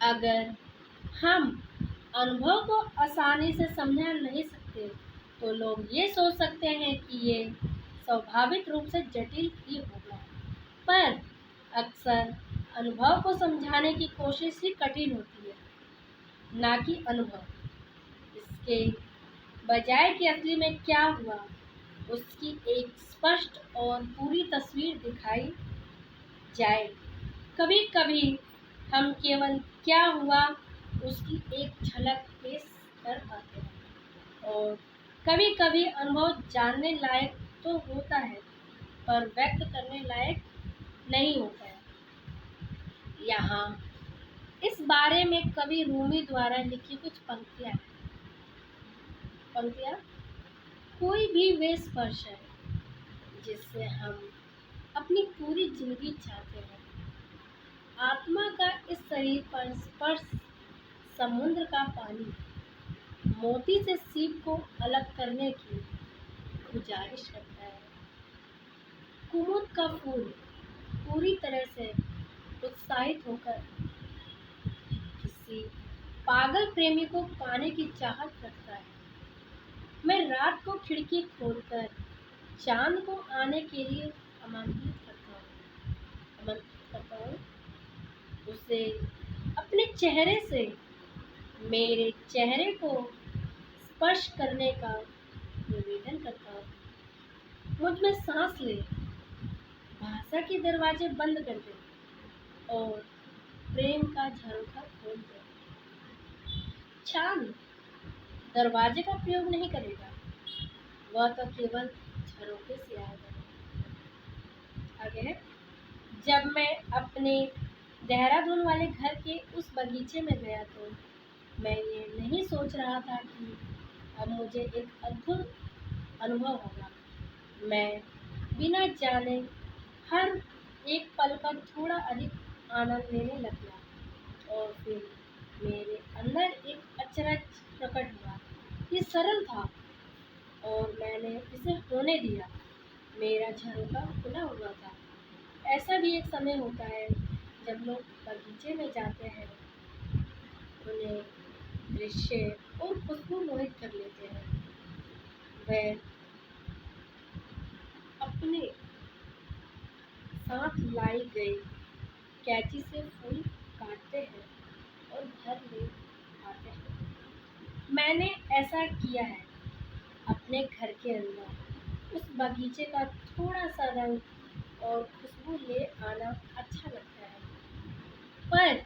अगर हम अनुभव को आसानी से समझा नहीं सकते तो लोग ये सोच सकते हैं कि ये स्वाभाविक रूप से जटिल ही होगा। पर अक्सर अनुभव को समझाने की कोशिश ही कठिन होती है, ना कि अनुभव। इसके बजाय कि असली में क्या हुआ, उसकी एक स्पष्ट और पूरी तस्वीर दिखाई जाए। कभी कभी हम केवल क्या हुआ उसकी एक झलक पेश कर पाते हैं, और कभी कभी अनुभव जानने लायक तो होता है पर व्यक्त करने लायक नहीं होता है। यहाँ इस बारे में कवि रूमी द्वारा लिखी कुछ पंक्तियाँ। कोई भी वे स्पर्श है जिससे हम अपनी पूरी जिंदगी चाहते हैं। आत्मा का इस शरीर पर स्पर्श समुद्र का पानी, मोती से सीप को अलग करने की गुजारिश करता है। कुमुद का फूल पूरी तरह से उत्साहित होकर किसी पागल प्रेमी को पाने की चाहत रखता है। मैं रात को खिड़की खोलकर चांद को आने के लिए आमंत्रित करता हूँ, उसे अपने चेहरे से मेरे चेहरे को स्पर्श करने का निवेदन करता हूँ। मुझ में सांस ले, भाषा के दरवाजे बंद कर दे और प्रेम का झरोखा खोल दे। चांद दरवाजे का प्रयोग नहीं करेगा, वह तो केवल झरोखे से आएगा। आगे है, जब मैं अपने देहरादून वाले घर के उस बगीचे में गया तो मैं ये नहीं सोच रहा था कि अब मुझे एक अद्भुत अनुभव होगा। मैं बिना जाने हर एक पल का थोड़ा अधिक आनंद लेने लग गया, और फिर मेरे अंदर एक अचरज प्रकट हुआ। ये सरल था और मैंने इसे होने दिया। मेरा झरोखा खुला हुआ था। ऐसा भी एक समय होता है जब लोग बगीचे में जाते हैं, उन्हें दृश्य और खुशबू मोहित कर लेते हैं। वे अपने साथ लाई गई कैंची से फूल काटते हैं और घर ले आते हैं। मैंने ऐसा किया है। अपने घर के अंदर उस बगीचे का थोड़ा सा रंग और खुशबू ले आना अच्छा लगता है। पर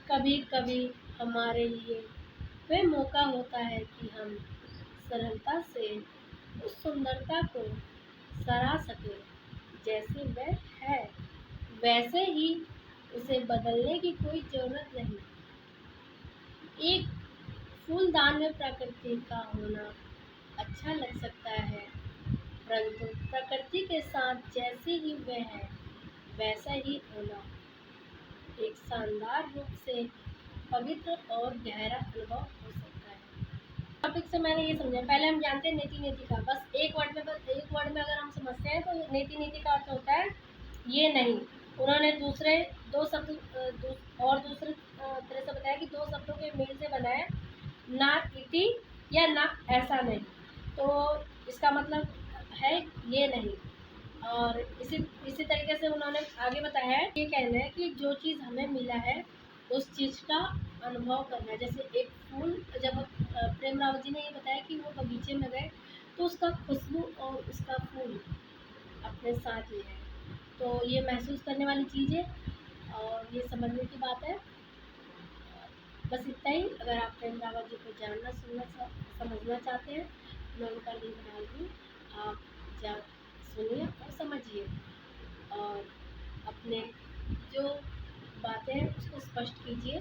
कभी कभी हमारे लिए वह मौका होता है कि हम सरलता से उस सुंदरता को सराह सकें। जैसे वह है वैसे ही उसे बदलने की कोई ज़रूरत नहीं। एक फूलदान में प्रकृति का होना अच्छा लग सकता है, परंतु प्रकृति के साथ जैसे ही वह है वैसा ही होना एक शानदार रूप से पवित्र और गहरा अनुभव हो सकता है। टॉपिक से मैंने ये समझा। पहले हम जानते हैं नेति नेति का, बस एक वर्ड में अगर हम समझते हैं तो नेति नेति का अर्थ होता है ये नहीं। उन्होंने दूसरे दो शब्द और दूसरे तरह से बताया कि दो शब्दों के मेल से बना है, ना इति या ना ऐसा नहीं। तो इसका मतलब है ये नहीं। और इसी तरीके से उन्होंने आगे बताया है, ये कहना है कि जो चीज़ हमें मिला है उस चीज़ का अनुभव करना है। जैसे एक फूल, जब प्रेम रावत जी ने ये बताया कि वो बगीचे में गए तो उसका खुशबू और उसका फूल अपने साथ ले आए, तो ये महसूस करने वाली चीज़ है और ये समझने की बात है। बस इतना ही। अगर आप प्रेम रावत जी को जानना, सुनना, समझना चाहते हैं, मैं उनका लिंक डाल दूँ, आप जा सुनिए और समझिए, और अपने जो बातें हैं उसको स्पष्ट कीजिए।